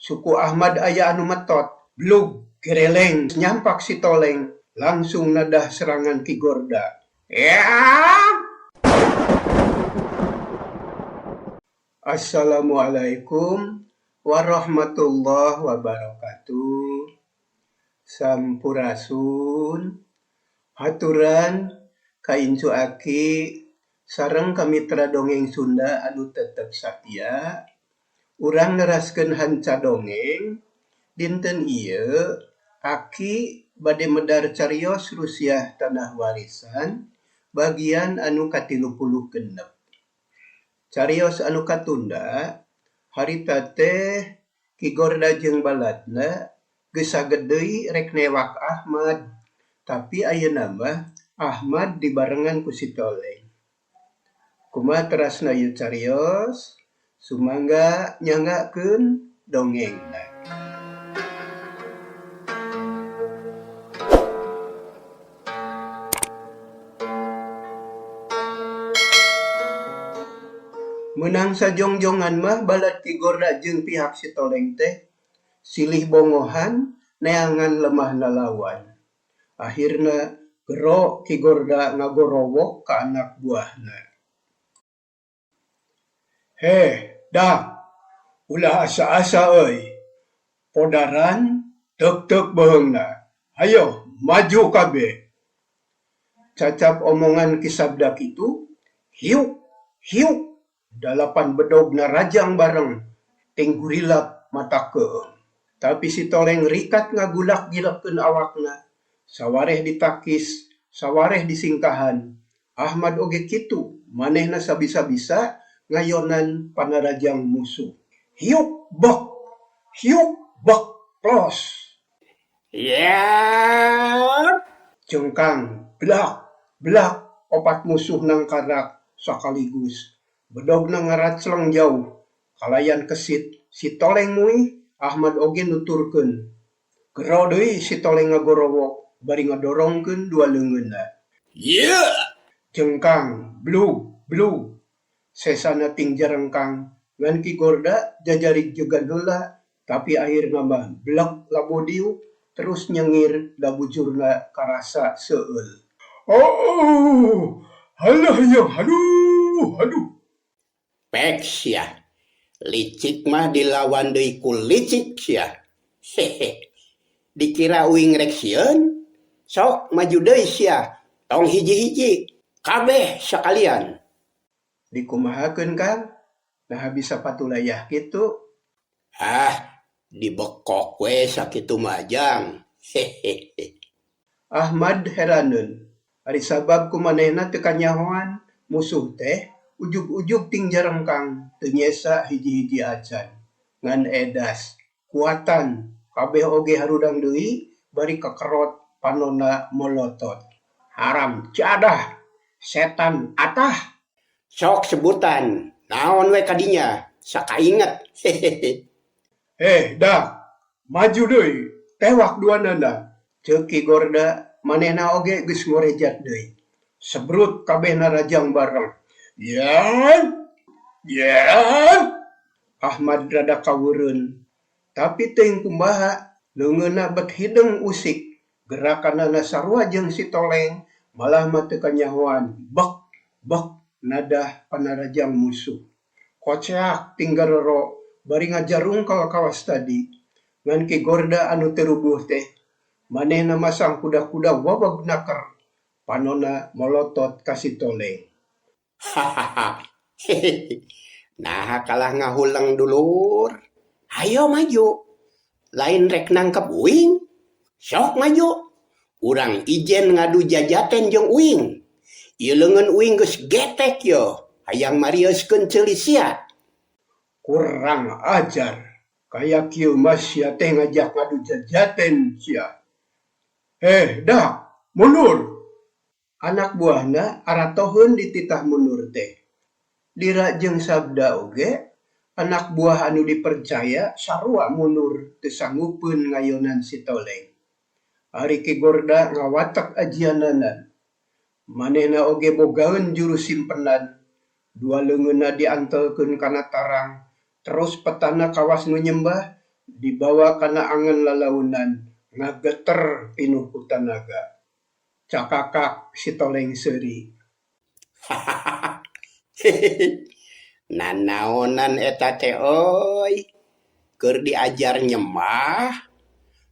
Suku Ahmad aya anu metot, blug, gereleng, nyampak si Toleng, langsung nadah serangan Ki Gorda. Ya! Assalamualaikum warahmatullahi wabarakatuh. Sampurasun, haturan kaincu aki sareng kamitra dongeng Sunda anu tetep satia. Urang neraskeun hanca dongeng dinten ieu aki bade medar carios Rusiah Tanah Warisan bagian anu ka-36. Carios anu katunda harita teh Ki Gorda jeung baladna geus saged deui rek newak Ahmad, tapi ayeuna mah Ahmad dibarengan ku si Toleng. Kumaha terasna ieu carios? Sumangga nyanggakeun dongengna. Menang sajongjongan mah balad Ki Gorda jeung pihak si Toleng teh silih bongohan neangan lemahna lawan. Akhirna gero Ki Gorda ngagorowok ka anak buahna. Heh, dah, ulah asa-asa euy. Podaran teuk-teuk beheungna. Hayo, maju kabeh. Cacap omongan Ki Sabda kitu, hiuk, hiuk. Dalapan bedogna rajang bareng, ting gurilap mata keung. Tapi si Toleng rikat ngagulak-gilapkeun awakna. Sawareh ditakis, sawareh disingkahan. Ahmad oge kitu, manehna sabisa-bisa ngayonan panarajang musuh. Hiuk bek, plos. Ya. Cengkang, blak, opat musuh nangkarak sakaligus. Bedogna ngaracleng jauh, kalayan kesit, si Toleng muih, Ahmad oge nuturkeun. Gero deui si Toleng ngagorowok, bari ngadorongkeun dua leungeunna. Yeah! Cengkang, blug, sesana ting jarengkang, ngan Ki Gorda jajarig jegan heula, tapi akhirna mah blek labodiu, terus nyengir da bujurna karasa seueul. Oh, halah ya, aduh. Pek sia. Licik mah dilawan deui ku licik sia. Hehe. Dikira uing rek sieun? Sok maju deui sia. Tong hiji-hiji. Kabeh sakalian. Dikumahakeun Kang? Nah bisa patulayah kitu. Dibekok we sakitu majang. Hehehe. Ahmad heraneun. Ari sabab kumanehna teu kanyahoan musuh teh ujug-ujug ting jarengkang teu nyesa hiji-hiji acan. Ngan edas, kuatan, kabeh oge harudang deui bari kakerot panonna molotot. Haram cadah, setan atah. Sok sebutan. Naon we kadinya? Sakainget. Hehehe. Dah, maju deui, tewak duanana. Ceuk Ki Gorda, manehna oge geus ngorejat deui. Sebrut kabehna rajang bareng. Yan. Ahmad rada kaweureun. Tapi teuing kumaha, leungeunna bet hideng usik. Gerakanana sarua jeung si Toleng, malah mah teu kanyahoan. Bek, nadah panarajang musuh. Koceak ting garero bari ngajarungkal kawas tadi. Ngan Ki Gorda anu terubuh teh, manehna masang kuda-kuda wabag naker. Panonna molotot ka si Toleng. Hahaha. Nah kalah ngahulang dulur. Ayo maju. Lain rek nangkep uing. Sok maju. Urang ijen ngadu jajaten jeung uing. Ieu leungeun uing geus getek yo. Hayang marioskeun ceuli sia. Kurang ajar. Kayak kieu mas sia teh ngajak ngadu jajaten sia. Dah, mundur. Anak buahna aratoheun dititah mundur teh. Dira jeung Sabda oge, anak buah anu dipercaya sarua mundur teu sanggupeun ngayonan si Toleng. Ari Ki Gorda ngawatek ajianana. Manehna oge bogaeun juru simpenan. Dua leungeunna diantelkeun kana tarang, terus petana kawas nu nyembah dibawa kana angan lalaunan ngageter pinuh ku tanaga. Cakakak si toleng seri. Nanaonan eta teh oi, keur diajar nyembah,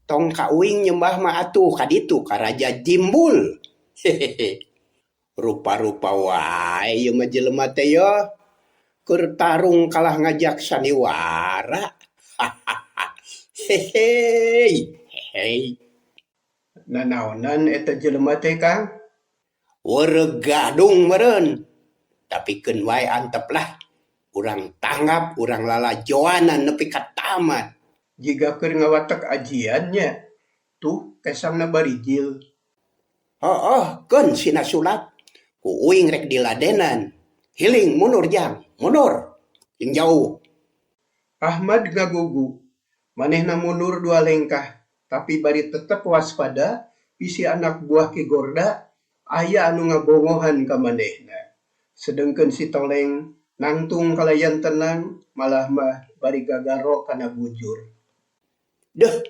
tong ka uing nyembah mah atuh kaditu ka Raja Jimbul. Rupa-rupa wae ieu mah jelema teh yo, keur tarung kalah ngajak sandiwara. Hehei, hehei. Nanaonan eta jelema teh Kang? Weureuh gadung meureun. Tapi keun wae antep lah. Urang tanggap, urang lalajoanan nepi ka tamat. Jika keur ngawatek ajiannya, tuh kesangna barijil. Oh, keun sina sulap. Ku uing rek diladenan. Hiling mundur jang, mundur. Yang jauh. Ahmad ngagugu. Manehna mundur 2 lengkah, tapi bari tetep waspada bisi anak buah Ki Gorda aya anu ngabongohan ka manehna. Sedengkeun si toleng nangtung kalayan tenang, malah mah bari gagaro kana bujur. Duh,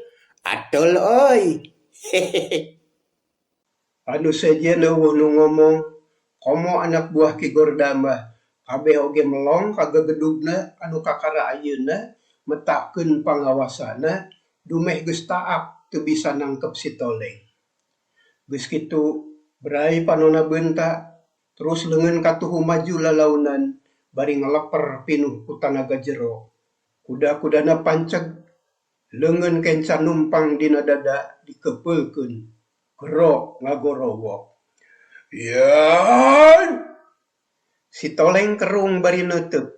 atul oi. Hehehe. Anu sejen eueuh nu ngomong, komo anak buah Ki Gorda mah kabeh oge melong ka gegedugna anu kakara ayeuna metakeun pangawasana dumeh geus taak teu bisa nangkep si toleng. Geus kitu berai panonna beunta terus leungeun katuhu maju lalaunan bari ngaleper pinuh ku tanaga jero. Kuda-kudana panceg leungeun kencan numpang dina dada dikepeulkeun. Gero ngagorowo. Yan! Si toleng kerung bari neuteuk.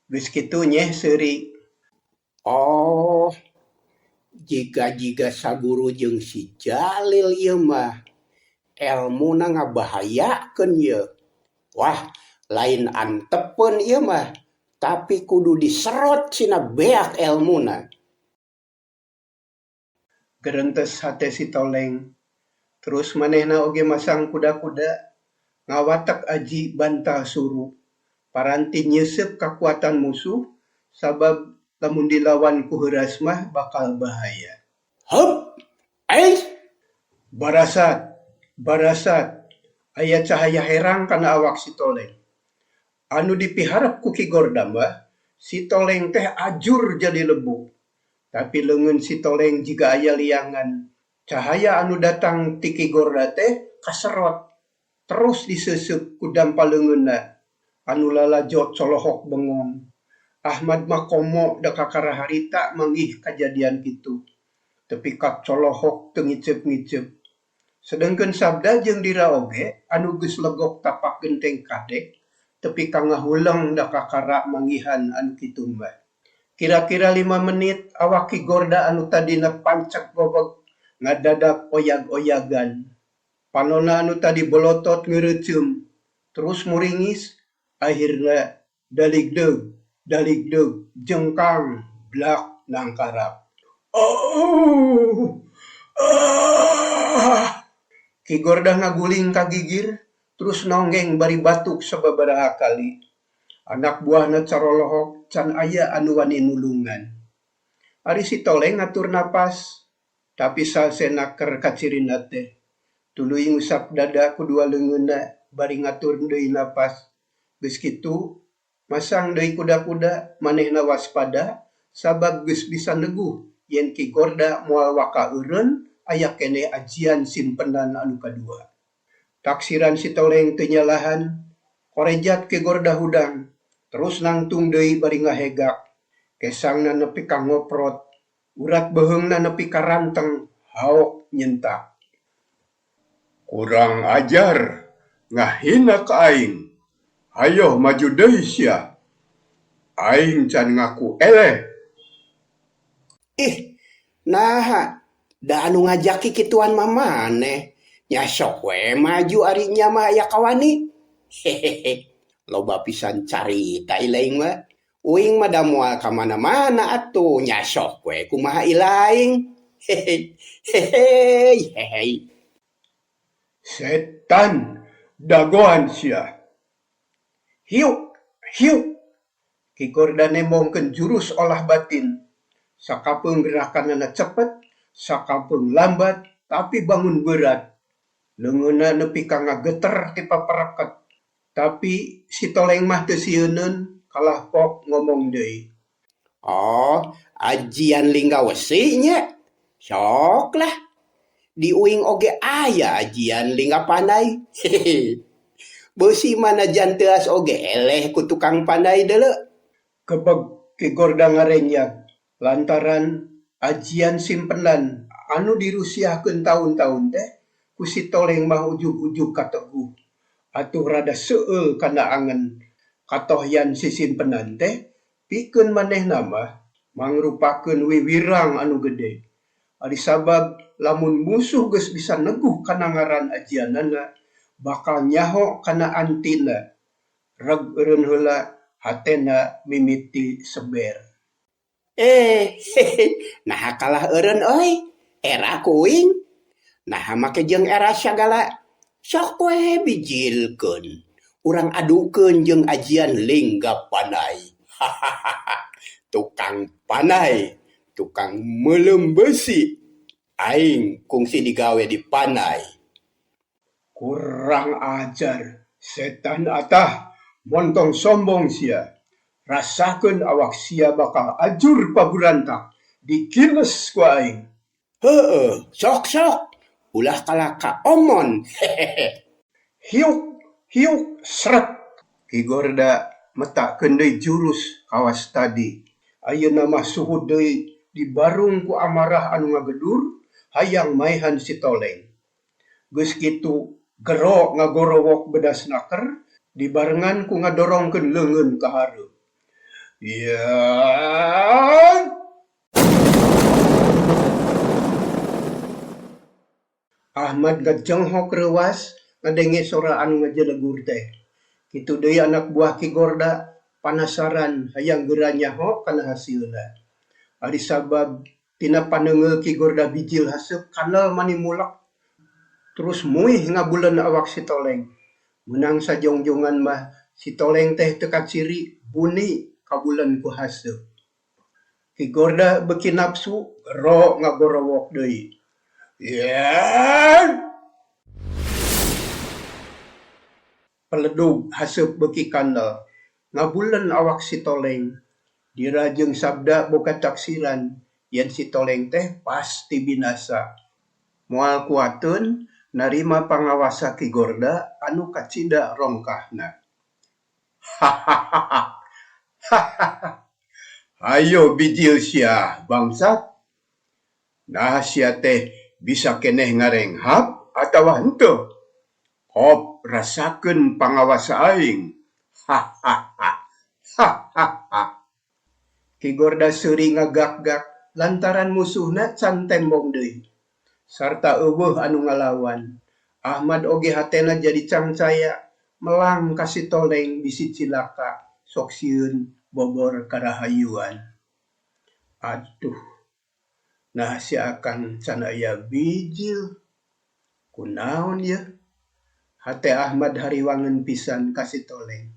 Geus kitu nyeh seuri. Oh, jika saguru jeung si Jalil ieu mah elmuna ngabahayakeun ieu. Wah, lain antepeun ieu mah, tapi kudu diserot cina beak elmuna. Gerentes hate si toleng. Terus manehna oge masang kuda-kuda ngawatek aji bantah suru. Paranti nyeuseub kakuatan musuh sabab lamun dilawan ku heuras mah bakal bahaya. Hup, eh, Barasat, aya cahaya herang kana awak si toleng. Anu dipiharep ku Ki Gorda mah, si toleng teh ajur jadi lebu. Tapi leungeun si toleng jiga aya liangan. Cahaya anu datang ti Ki Gorda teh kaserot. Terus diseuseuk ku dampaleungeunna. Anu lalajot colohok bengong. Ahmad mah komo da kakara harita manggih kajadian kitu. Tepi kak colohok teu ngiceup-ngiceup. Sedengkeun sabda jeung dira oge anu geus legok tapak genteng kadek tepi ka ngahuleng da kakara manggihan anu kitu mah. Kira-kira 5 menit awak Ki Gorda anu tadina pancek bobog ngadadak oyag-oyagan. Panonna anu tadi bolotot ngeureeceum terus muringis akhirna daligdeug jengkang blak nangkarap. Oh! Ki Gorda ngaguling kagigir terus nonggeng bari batuk sababaraha kali. Anak buahna carolohok can aya anu wani nulungan. Ari si toleng ngatur napas, tapi salsena keur kacirina teh. Tuluy ngusap dada kudua leungeunna bari ngatur deui napas. Geus kitu masang deui kuda-kuda manehna waspada sabab geus bisa neguh yen Ki Gorda moal waka eureun aya keneh ajian simpenan anu kadua. Taksiran si toleng teu nyalahan, korejat Ki Gorda hudang, terus nangtung deui bari ngahegak. Kesangna nepi ka ngoprot, urat beheungna nepi ka ranteng, haok nyentak. Kurang ajar, ngahina ka aing. Hayo maju deui sia. Aing can ngaku eleh. Ih, naha, da anu ngajaki kituan mah maneh. Nya sok we maju ari nya mah aya kawani. Hehehe. Loba pisan carita ilaing mah. Uing mah da moal ka mana-mana atuh. Nya sok we kumaha ilaing. Hehehe. Setan dagoan sia. Hiuk. Ki Gorda nembongkeun jurus olah batin. Sakapun gerakanana cepet, sakapun lambat, tapi bangun berat. Leungeunna nepi ka ngageter ti papareket. Tapi si toleng mah teu sieuneun, kalah pok ngomong deui. Oh, ajian lingga wesi nya. Sok lah. Di uing oge aya ajian lingga pandai. Hehehe. Beusi mana janteas oge eleh ku tukang pandai deuleu. Kebeg Ki Gorda ngarenyag lantaran ajian simpenan anu dirusiakeun tahun-tahun teh ku si toleng mah ujug-ujug kateguh. Atuh rada seueul kana angen katohyan si simpenan teh pikeun manehna mah mangrupakeun wiwirang anu gede. Ari sabab lamun musuh geus bisa neguh kana ngaran ajianana bakal nyaho kana antina. Reg eureun heula hatena mimiti seber. Hehe. Nah kalah eureun euy. Era kuing. Nah make jeung era sagala. Sok we bijilkeun. Urang adukeun jeung ajian lingga pandai. Hahaha. Tukang pandai. Tukang meuleum besi. Aing kungsi digawe di pandai. Kurang ajar. Setan atah montong sombong sia. Rasakeun awak sia bakal ajur paburantak. Dikiles ku aing. Heueuh, sok-sok. Ulah kalaka omon. Hehehe. Hiuk seret. Ki Gorda metakeun deui jurus kawas tadi. Ayeuna mah suhud deui dibarung ku amarah anu ngagedur hayang maehan si toleng. Geus kitu gero ngagorowok bedas naker dibarengan ku ngadorongkeun leungeun ka hareup. Ya. Ahmad ngajenghok reuwas ngadenge sora anu ngajelegur teh. Kitu deui anak buah Ki Gorda panasaran hayang geura nyaho kana hasilna. Ari sabab tina paneungeul Ki Gorda bijil haseup kanal manimulak terus muih ngabuleun awak si toleng. Menang sajongjongan mah si toleng teh teu kaciri buni kabuleun ku haseup. Ki Gorda beuki napsu gero ngagorowok deui. Ya. Peledug haseup beuki kanal. Ngabuleun awak si toleng. Dira jeung sabda boga taksiran yen si toleng teh pasti binasa. Moal kuateun narima pangawasa Ki Gorda anu kacida rongkahna. Hahaha. Ayo bijil sia bangsat. Nah sia teh bisa keneh ngarenghap atawa henteu? Hop rasakeun pangawasa aing. Hahaha. Hahaha. Ki Gorda seuri ngagak-gak lantaran musuhna can tembong deui. Sarta eueuh anu ngalawan. Ahmad oge hatena jadi cangcaya melang ka si toleng bisi cilaka sok sieun bobor karahayuan. Aduh. Nah si akan can aya bijil. Kunaon ya? Hate Ahmad hariwangeun pisan ka si toleng.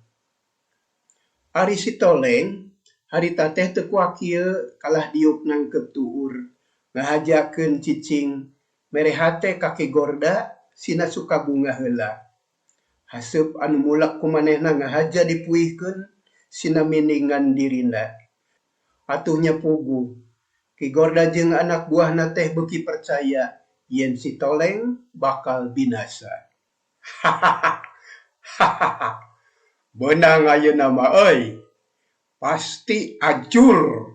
Ari si toleng harita teh teu kuat kieu kalah diuk nangkep tuur. Ngahajakeun cicing mere hate ka Ki Gorda sina suka bunga heula. Haseup anu mulak ku manehna ngahaja dipuihkeun sina miningan dirina. Atuhnya pugu. Ki Gorda jeung anak buahna teh beuki percaya yen si toleng bakal binasa. Hahaha. Beunang ayeuna mah euy. Pasti ajur.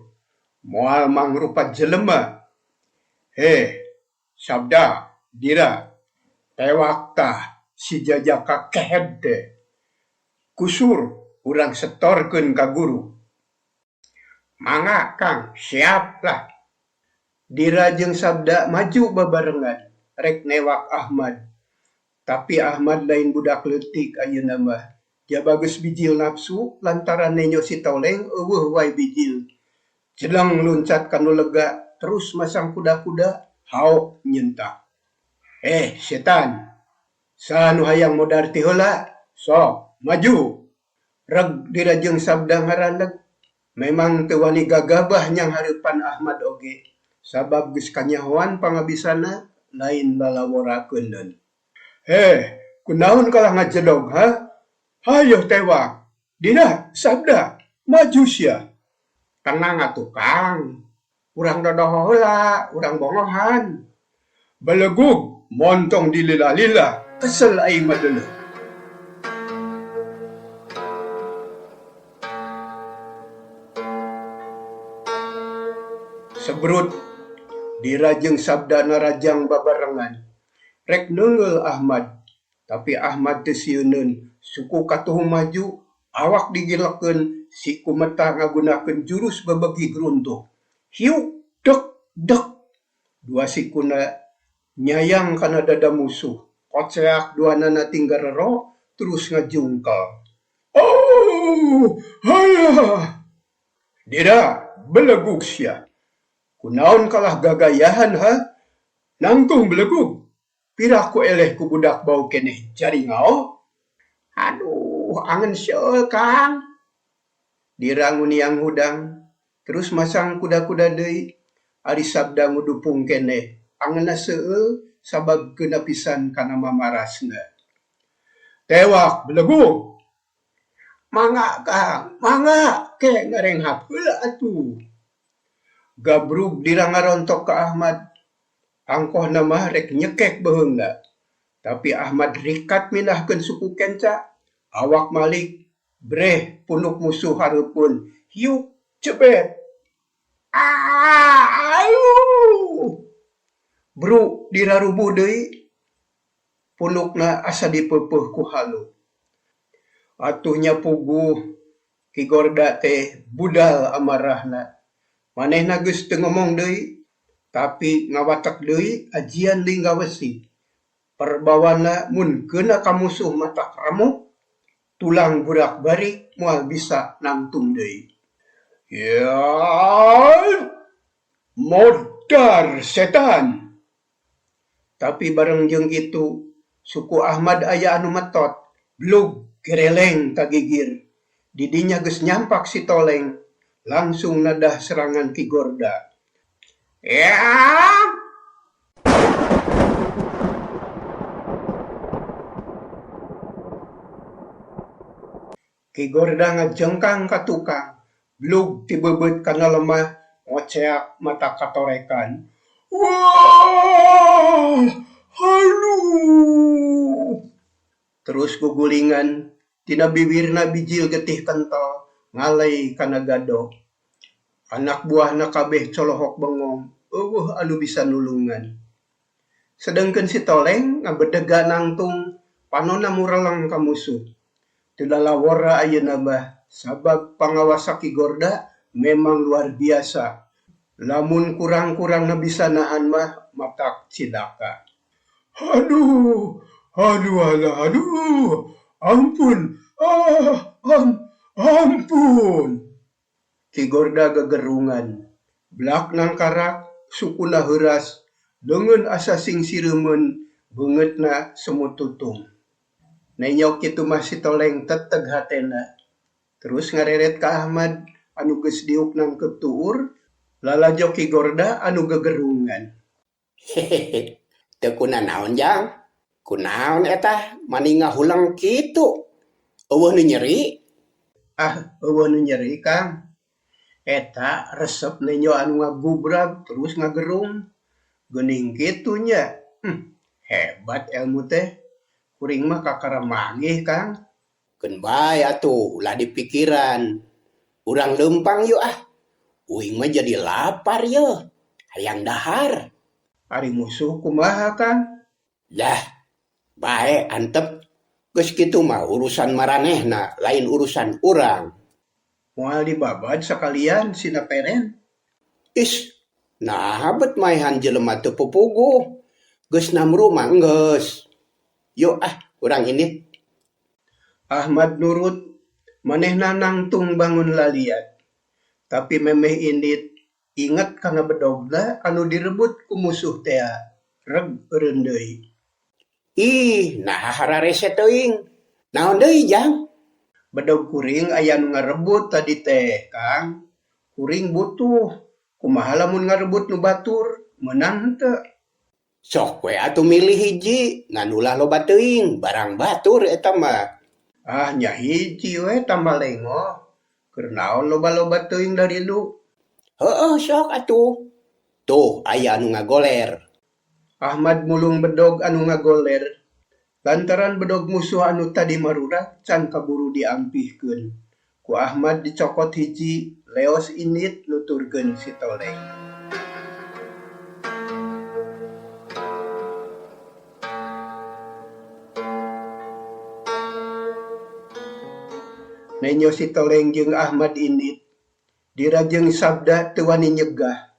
Moal mangrupa jelema. Sabda, dira. Tewak tah si jajaka kehed teh. Kusur urang setorkeun ka guru. Mangga Kang, siap lah. Dira jeung sabda maju bebarengan rek newak Ahmad. Tapi Ahmad lain budak leutik ayeuna mah. Ja bagus bijil nafsu lantaran nenyo si toleng eueuh wae bijil. Jelang luncat kanu lega terus masang kuda-kuda haok nyentak. Setan. Sanu hayang modar ti heula? Sok, maju. Reg dira jeung sabda ngaranleg. Memang teu wani gagabah nyang hareupan Ahmad oge. Sabab geus kanyahoan pangabisana lain lalaworakeun. Kunaon kalah ngajedog ha? Hayo tewak. Dina, sabda, maju sia. Tenang atuh Kang. Urang dodoh heula, urang bongohan. Belegug, montong dilila-lila, kesel aing mah deuleu. Sebrut dirajeng sabdana rajang babarengan. Rek neungeul Ahmad, tapi Ahmad teu sieuneun, suku katuh maju, awak digilekeun si kumeta ngagunakeun jurus babegi gruntuh. Hiuk, dek, dek. Dua sikuna nyayang kana dada musuh. Koceak duanana tinggarero terus ngajungkel. Oh, hayah. Dira, belegug sia. Kunaon kalah gagayahan ha? Nangtung belegug. Pirah ku eleh ku budak bau keneh jaringau. Aduh, angen sieul Kang. Dira nguniang hudang. Terus masang kuda-kuda deui. Ari sabda ngudupung keneh. Angeunna seueul sabab keuna pisan kana mamarasna. Tewak belegug. Mangga Kang, mangga ke ngarenghap heula atuh. Gabrug dira ngarontok ka Ahmad. Angkohna mah rek nyekek beheungna. Tapi Ahmad rikat mindahkeun suku kenca. Awak malik breh punuk musuh hareupun. Hiuk cebet. Ayu. Bru dirarubuh deui. Punukna asa dipeupeuh ku halu. Atuhnya puguh Ki Gorda teh budal amarahna. Manehna geus teu ngomong deui, tapi ngawatek deui ajian lingga wesi. Perbawana mun keuna ka musuh matak remuk, tulang burak barik moal bisa nangtung deui. Ya, modar setan. Tapi bareng jeung itu, suku Ahmad aya anu metot, blug gereleng kagigir. Didinya geus nyampak si Toleng, langsung nadah serangan Ki Gorda. Ya! Ki Gorda ngajengkang ka tukang, blug tibebeut kana lemah, ngoceak mata katorekan. Wah! Halu! Terus gugulingan, tina bibirna bijil getih kental, ngalai kana gado. Anak buahna kabeh colohok bengong, eueuh anu bisa nulungan. Sedengkeun si Toleng ngabedega nangtung, panonna mureleng ka musuh. Teu lalawora ayeuna mah, sabab pangawasa Ki Gorda memang luar biasa. Lamun kurang-kurangna bisa nahan mah matak cilaka. Aduh, ampun, ampun. Ki Gorda gegerungan. Blak nang karak, sukuna heuras, leungeun asa sing sireumeun, beungeutna semut tutung. Nenyok kitu mah si Toleng teteg hatena. Terus ngareret ka Ahmad anu geus diuk nang ketuur, lalajo Ki Gorda anu gegerungan. Hehehe, teu kunaon Jang? Kunaon eta mani ngahulang kitu? Eueuh nu nyeri? Eueuh nu nyeri Kang. Eta resep nenyo anu ngagubrag terus ngagerung. Geuning kitu nya. Hebat ilmu teh. Kuring mah kakara magih Kang. Keun bae atuh ulah dipikiran. Urang leumpang yeuh ah. Uing mah jadi lapar yeuh. Hayang dahar. Ari musuh kumaha Kang? Lah, bae antep. Geus kitu mah urusan maranehna, lain urusan urang. Moal dibabad sakalian sina peren. Is, nah bet maehan jelema teu pupuguh. Geus namru mah geus. Yo urang ini. Ahmad nurut, manehna nangtung bangun laliat. Tapi memeh indit inget kana bedogna anu direbut ku musuh teh. Reg eureun deui. Ih, nah hararese teuing. Naon deui Jang? Bedog kuring aya nu ngarebut tadi teh, Kang. Kuring butuh. Kumaha lamun ngarebut nu batur, menang henteu. Sok we atuh milih hiji, nganulah loba teuing, barang batur eta mah. Nya hiji we tambah lengo. Keur naon loba-loba teuing dari lu. Heueuh sok atuh. Tuh aya anu ngagoler. Ahmad mulung bedog anu ngagoler. Lantaran bedog musuh anu tadi marurak can kaburu diampihkeun. Ku Ahmad dicokot hiji, leos init nuturkeun si Toleng. Nenyo si Toleng jeung Ahmad init, dirajeng sabda teu wani nyegah.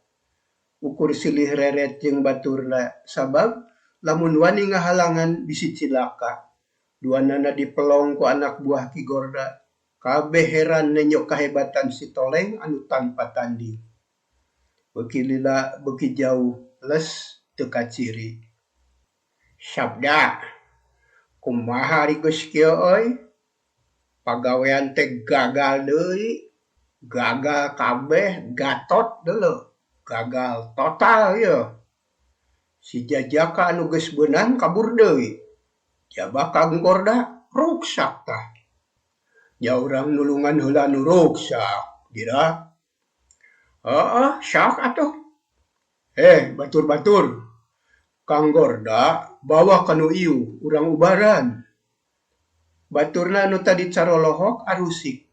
Ukur silih reret jeung baturna, sabab lamun wani ngahalangan bisi cilaka. Duanana dipelong ku anak buah Ki Gorda. Kabeh heran nenyo kahebatan si Toleng anu tanpa tanding. Beuki lila beuki jauh, les teu kaciri. Sabda, kumaha ari geus kieu euy? Pagawean teh gagal deui. Gagal kabeh, gatot deuleu. Gagal total ya. Si Jajaka anu geus beunang kabur deui. Jabah Kang Gorda ruksak tah. Nya urang nulungan heula nu ruksak, dira. Sak atuh. Batur-batur. Kang Gorda bawa kanu ieu urang ubaran. Baturna anu tadi carolohok arusik.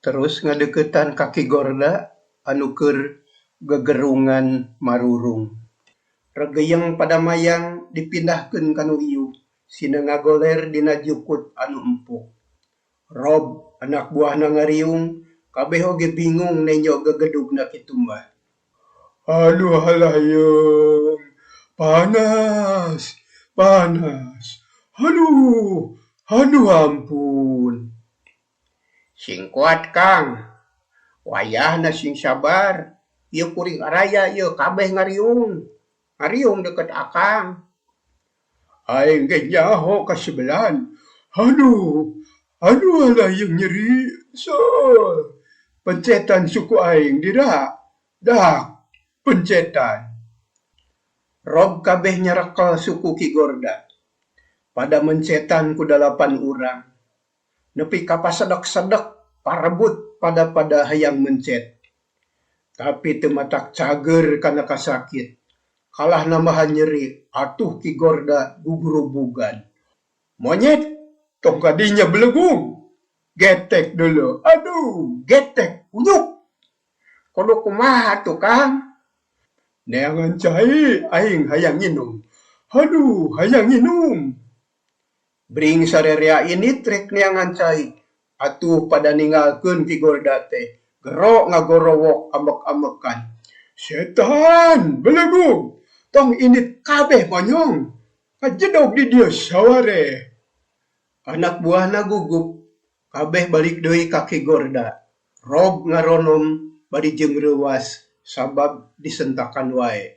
Terus ngadeuketan ka Ki Gorda anu keur gegerungan marurung. Regeyeng pada mayang dipindahkeun kanu ieu. Sina ngagoler dina jukut anu empuk. Rob anak buahna ngariung, kabeh oge bingung nenyo gegedugna kitu mah. Aduh halayung, panas. Aduh ampun. Sing kuat Kang, wayahna sing sabar. Ieu kuring araya ieu kabeh ngariung deket akang. Aing ge nyaho ka sebelan. Aduh halayung nyeri. Pencetan suku aing dira. Dah, pencetan. Rob kabeh nyarekel suku Ki Gorda. Pada mencetan ku 8 urang. Nepi ka pasedek-sedek parebut pada hayang mencet. Tapi teu matak cager kana kasakit. Kalah nambahan nyeri, atuh Ki Gorda gugurubugan. Monyet, tong kadinya belegung. Getek dulu. Aduh, getek, unyuk. Kudu kumaha tuh Kang? Neangan cai, aing hayang nginum. Aduh, hayang nginum. Bring sarerea ini trek neangan cai. Atuh pada ninggalkeun Ki Gorda teh. Gerok ngagorowok amek-amekan. Setan, belegung. Tong init kabeh monyong. Kajedog di dieu saware. Anak buahna gugup. Kabeh balik deui ka Ki Gorda. Rob ngaronom bari jeung reuwas sabab disentakan wae.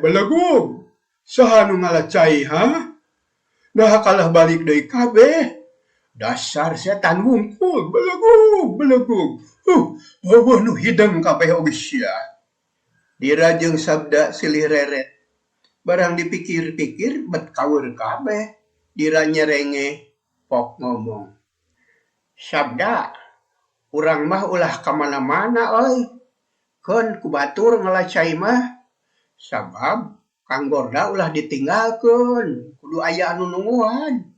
Belegung. Saha nu ngalacai ha? Nah kalah balik deui kabeh. Dasar setan wungkul, belegung. Eueuh nu hideng kabeh oge sia. Dira jeung sabda silih reret. Barang dipikir-pikir bet kawer kabeh. Dira nyerenge pok ngomong. Sabda, urang mah ulah kamana-mana euy. Keun ku batur ngalacai mah. Sabab Kang Gorda ulah ditinggalkeun. Kudu aya anu nungguan.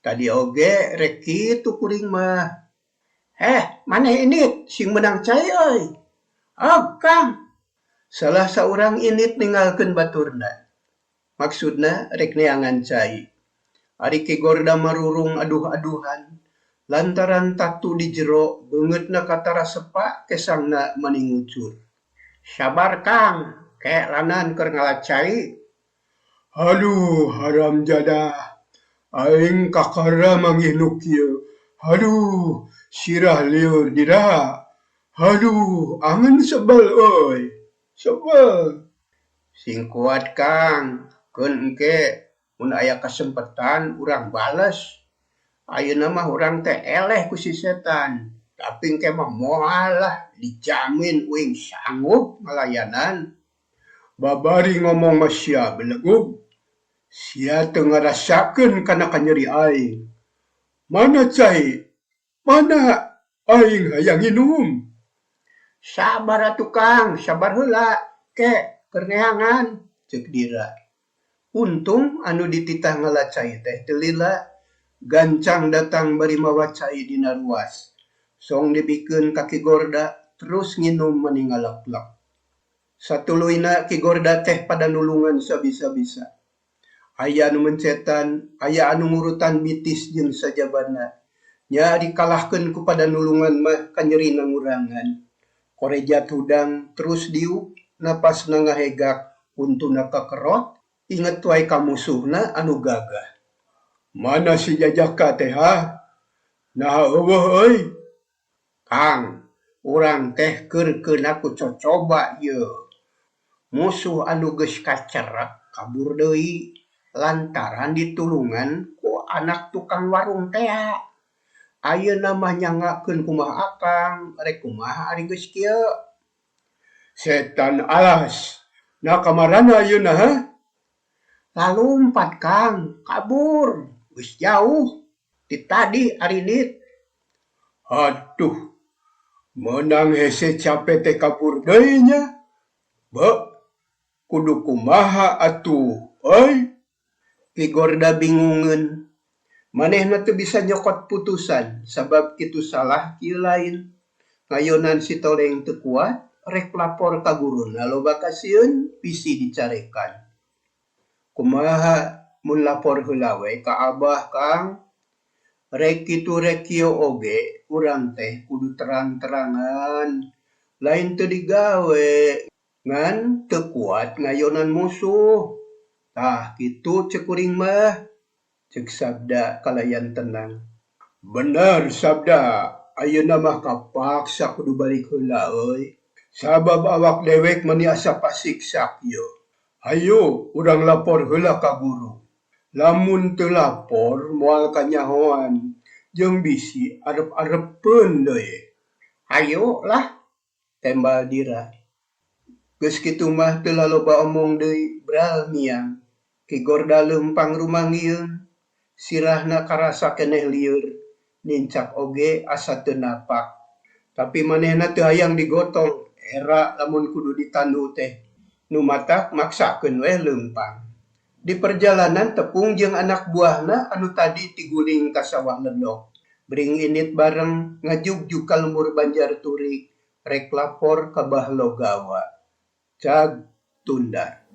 Tadi oge rek kitu kuring mah. Maneh init sing menang cai euy. Kang. Salah saurang init ninggalkeun baturna. Maksudna rek neangan cai. Ari Ki Gorda marurung aduh-aduhan. Lantaran tatu di jero beungeutna katara sepa kesangna maningucur. Sabar Kang, kelanan keur ngalacai. Aduh haram jadah. Aing kakara mangihnuk kieu. Aduh, sirah liur dira. Aduh, angen sebel euy. Sebel. Sing kuat Kang, keun engke mun aya kasempatan urang bales. Ayeuna mah urang teh eleh ku si setan. Tapi kemah moal lah dijamin uing sanggup ngelayanan. Babari ngomong masya belegug, sia teu ngarasakeun kana kanyeri aing. Mana cai? Mana aing hayang nginum? Sabar atuh Kang, sabar heula. Ke keur neangan, ceuk dira. Untung anu dititah ngalacai teh teu lila, gancang datang bari mawa cai dina ruas. Song dibikeun ka Ki Gorda terus nginum meningalak-lak. Satuluyna Ki Gorda teh pada nulungan sabisa-bisa. Aya anu mencetan, aya anu ngurutan mitis jeung sajabana. Nya dikalahkeun ku pada nulungan mah kanyerina ngurangan. Korejat hudang terus diuk, napasna ngahegak, untuna kakerot, inget wae ka musuhna anu gagah. Mana si Jajaka teh ha? Nah eueuh euy. Kang, urang teh keur aku cocoba ieu. Musuh anu geus kacerek kabur deui lantaran ditulungan ku anak tukang warung teh. Ayeuna mah nyangakeun kumaha akang, rek kumaha ari geus kieu. Setan alas. Nah kamarana ayeuna ha? Lalumpat Kang, kabur. Geus jauh. Ti tadi ari dit. Aduh. Menang hese capek teh kabur deui nya. Kudu kumaha atuh, euy. Ki Gorda bingungeun. Manehna teu bisa nyokot putusan, sabab kitu salah kieu lain. Ngayonan si Toleng teu kuat, rek lapor ka guruna loba kasieun bisi dicarekan. Kumaha mun lapor heula we ka Abah Kang? Rek kitu rek kieu oge, urang teh kudu terang-terangan. Lain teu digawe, ngan teu kuat ngayonan musuh. Tah kitu ceuk kuring mah. Ceuk Sabda kalayan tenang. Bener Sabda, ayeuna mah kapaksa kudu balik heula euy. Sabab awak dewek meni asa pasiksa kieu. Hayu urang lapor heula ka guru. Lamun teu lapor moal kanyahoan jeung bisi arep-arepeun deui. Hayu lah, tembal dira. Geus kitu mah teu laloba omong deui, bral miang. Ki Gorda leumpang rumanggieun. Sirahna karasa keneh lieur, nincak oge asa teu napak. Tapi manehna teu hayang digotong, era lamun kudu ditandu teh. Nu matak maksakeun we leumpang. Di perjalanan tepung jeung anak buahna anu tadi tiguling ka sawah ledok. Bring init bareng ngajugjug ka lembur Banjar Turik, rek lapor ka Bah Logawa. Cag tunda.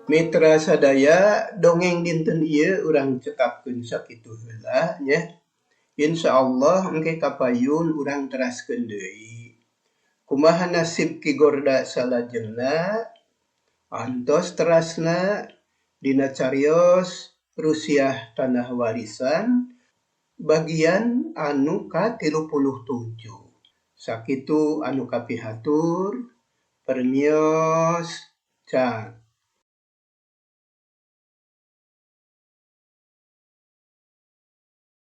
Mitra sadaya, dongeng dinten ieu urang cekapkeun sakitu heula nya. Insyaallah engke kapayun urang teraskeun deui. Kumaha nasib Ki Gorda salajengna? Antos terasna dina cariyos Rusiah Tanah Warisan bagian anu ka-37. Sakitu anu kapihatur, permios, cang.